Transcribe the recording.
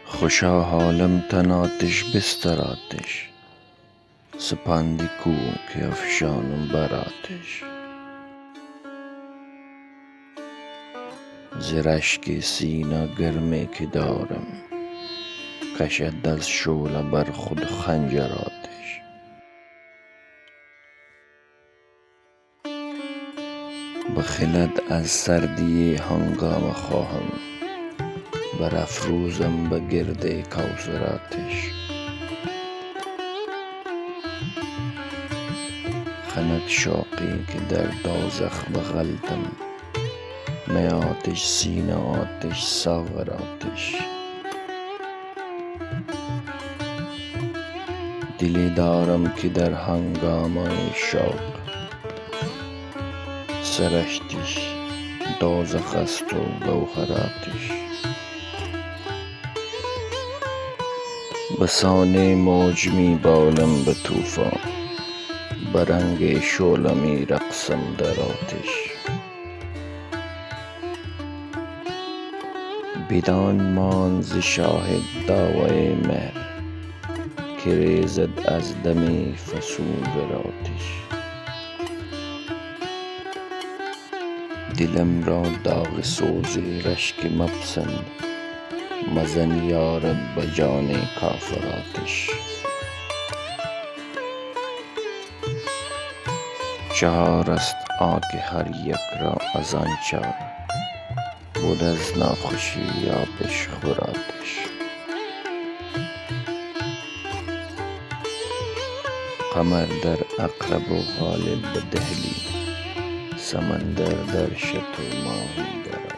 خوشا حالم تن آتش بستر آتش، سپندی کو که افشانم بر آتش. ز رشک سینه گرمی که دارم، کشد از شعله بر خود خنجر آتش. بخلد از سردی هنگامه خواهم، برافروزم به گرد کوثر آتش. خنک شوقی که در دوزخ بغلتم، می آتش سینه آتش ساغر آتش. دلی دارم که در هنگامه شوق، سرشتش دوزخ است و گوهر آتش. بسان موج می بالم به طوفان، به رنگ شعله می رقصم در آتش. بدان ماند ز شاهد دعوی مهر، که ریزد از دم فسون آتش. دلم را داغ سوز رشک مپسند، مزن یارب به جان کافر آتش. چهار است آنک هر یک را از آن چار، بود از ناخوشی آبش خور آتش. قمر در عقرب و غالب به دهلی، سمندر در شط و ماهی در آتش.